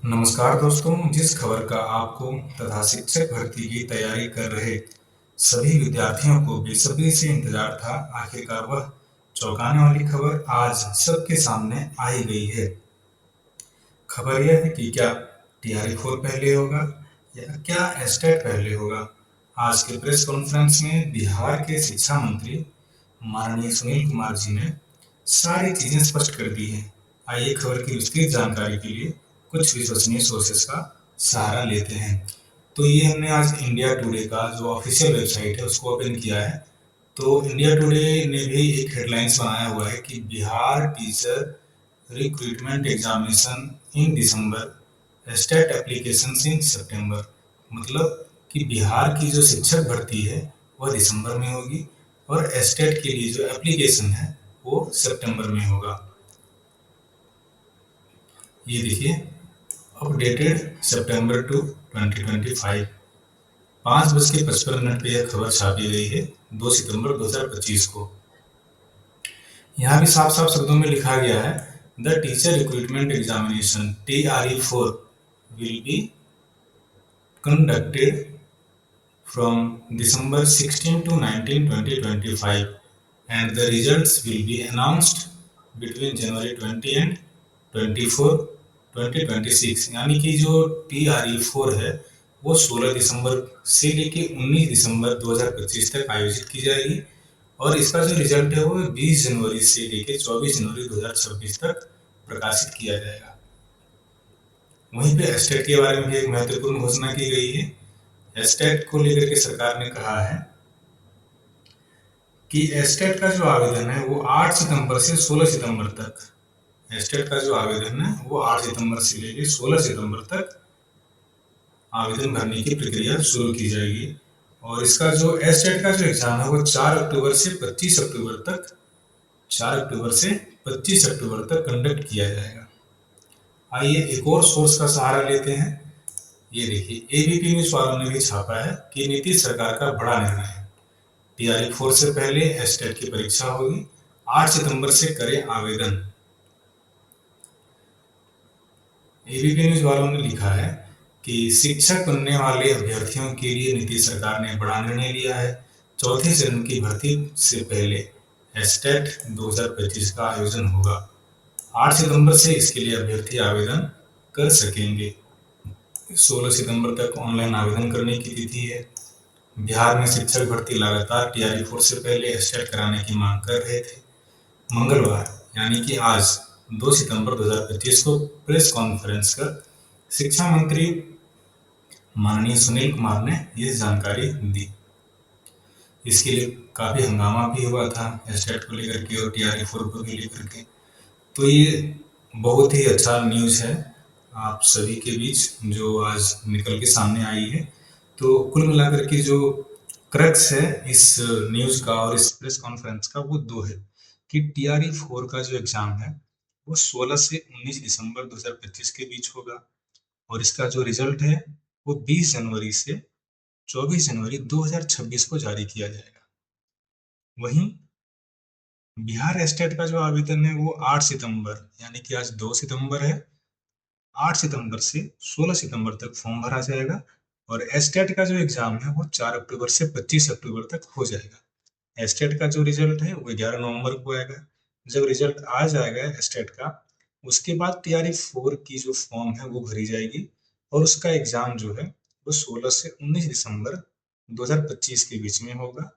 नमस्कार दोस्तों, जिस खबर का आपको तथा शिक्षक भर्ती की तैयारी कर रहे सभी विद्यार्थियों को बेसब्री से इंतजार था, आखिरकार वह चौंकाने वाली खबर आज सबके सामने आ ही गई है। खबर यह है कि क्या टीआरई 4 पहले होगा या क्या एस्टेट पहले होगा। आज के प्रेस कॉन्फ्रेंस में बिहार के शिक्षा मंत्री माननीय सुनील कुमार जी ने सारी चीजें स्पष्ट कर दी हैं। आइए खबर की विस्तृत जानकारी के लिए कुछ विश्वसनीय सोर्सेस का सहारा लेते हैं। तो ये हमने आज इंडिया टुडे का जो ऑफिशियल वेबसाइट है उसको ओपन किया है। तो इंडिया टुडे ने भी एक हेडलाइंस बनाया हुआ है कि Bihar teacher recruitment examination in December, state application in September. मतलब कि बिहार की जो शिक्षक भर्ती है वह दिसंबर में होगी और स्टेट के लिए जो एप्लीकेशन है वो सितंबर में होगा। ये देखिए, अपडेटेड सितंबर टू 2025, 5:55 पे यह खबर छापी गई है 2 सितंबर 2025 को। यहाँ भी साफ साफ शब्दों में लिखा गया है, the teacher recruitment examination TRE4 will be conducted from December 16 to 19, 2025 and the results will be announced between January 20 and 24, 2026। यानी कि जो TRE4 है वो 16 दिसंबर से लेके 19 दिसंबर 2025 तक आयोजित की जाएगी और इसका जो रिजल्ट है वो 20 जनवरी से लेके 24 जनवरी 2026 तक प्रकाशित किया जाएगा। वहीं पे एस्टेट के बारे में भी एक महत्वपूर्ण घोषणा की गई है। एस्टेट को लेकर के सरकार ने कहा है कि एस्टेट का जो आवेदन है वो 8 सितंबर से 16 सितंबर तक, एस्टेट का जो आवेदन है वो 8 सितंबर से लेकर 16 सितंबर तक आवेदन भरने की प्रक्रिया शुरू की जाएगी और इसका जो एस्टेट का जो एग्जाम है वो 4 अक्टूबर से 25 अक्टूबर तक 4 अक्टूबर से 25 अक्टूबर तक कंडक्ट किया जाएगा। आइए एक और सोर्स का सहारा लेते हैं। ये देखिए, एबीपी न्यूज वालों ने भी छापा है कि नीतीश सरकार का बड़ा निर्णय है, TRE4 से पहले एस्टेट की परीक्षा होगी, 8 सितंबर से करें आवेदन। एबीपी न्यूज वालों ने लिखा है कि शिक्षक बनने वाले अभ्यर्थियों के लिए नीतीश सरकार ने बड़ा निर्णय लिया है। चौथे चरण की भर्ती से पहले एस्टेट 2025 का आयोजन होगा। 8 सितंबर से इसके लिए अभ्यर्थी आवेदन कर सकेंगे। 16 सितंबर तक ऑनलाइन आवेदन करने की तिथि है। बिहार में शिक्षक भर्ती लगातार TRE4 से पहले एस्टेट कराने की मांग कर रहे थे। मंगलवार यानी कि आज 2 सितंबर 2025 को प्रेस कॉन्फ्रेंस कर शिक्षा मंत्री माननीय सुनील कुमार ने ये जानकारी दी। इसके लिए काफी हंगामा भी हुआ था एस्टेट को लेकर के और TRE4 को भी लेकर के। तो ये बहुत ही अच्छा न्यूज है आप सभी के बीच जो आज निकल के सामने आई है। तो कुल मिलाकर के जो क्रक्स है इस न्यूज का और इस प्रेस कॉन्फ्रेंस का वो दो है कि TRE4 का जो एग्जाम है वो 16 से 19 दिसंबर 2025 के बीच होगा और इसका जो रिजल्ट है वो 20 जनवरी से 24 जनवरी 2026 को जारी किया जाएगा। वहीं बिहार एस्टेट का जो आवेदन है वो 8 सितंबर यानी कि आज 2 सितंबर है, 8 सितंबर से 16 सितंबर तक फॉर्म भरा जाएगा और एस्टेट का जो एग्जाम है वो 4 अक्टूबर से 25 अक्टूबर तक हो जाएगा। एस्टेट का जो रिजल्ट है वो 11 नवंबर को आएगा। जब रिजल्ट आ जाएगा एस्टेट का, उसके बाद TRE4 की जो फॉर्म है वो भरी जाएगी और उसका एग्जाम जो है वो 16 से 19 दिसंबर 2025 के बीच में होगा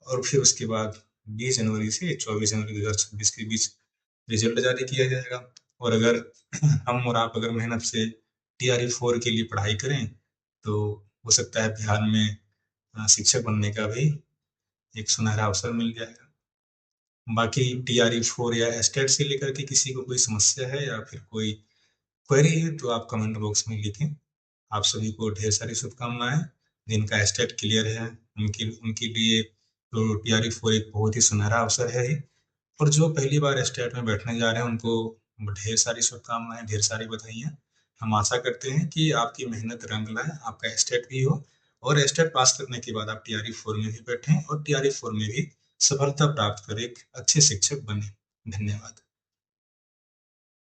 और फिर उसके बाद 20 जनवरी से 24 जनवरी 2026 के बीच रिजल्ट जारी किया जाएगा। और अगर हम और आप अगर मेहनत से TRE4 के लिए पढ़ाई करें तो हो सकता है बिहार में शिक्षक बनने का भी एक सुनहरा अवसर मिल जाएगा। बाकी TRE4 या एस्टेट से लेकर के किसी को कोई समस्या है या फिर कोई क्वेरी है तो आप कमेंट बॉक्स में लिखें। आप सभी को ढेर सारी शुभकामनाएं। जिनका एस्टेट क्लियर है उनके उनके लिए तो TRE4 एक बहुत ही सुनहरा अवसर है ही। और जो पहली बार एस्टेट में बैठने जा रहे हैं उनको ढेर सारी शुभकामनाएं, ढेर सारी बधाइयाँ। हम आशा करते हैं कि आपकी मेहनत रंग लाए, आपका एस्टेट भी हो और एस्टेट पास करने के बाद आप TRE4 में भी बैठें और TRE4 में भी सफलता प्राप्त कर एक अच्छे शिक्षक बने। धन्यवाद।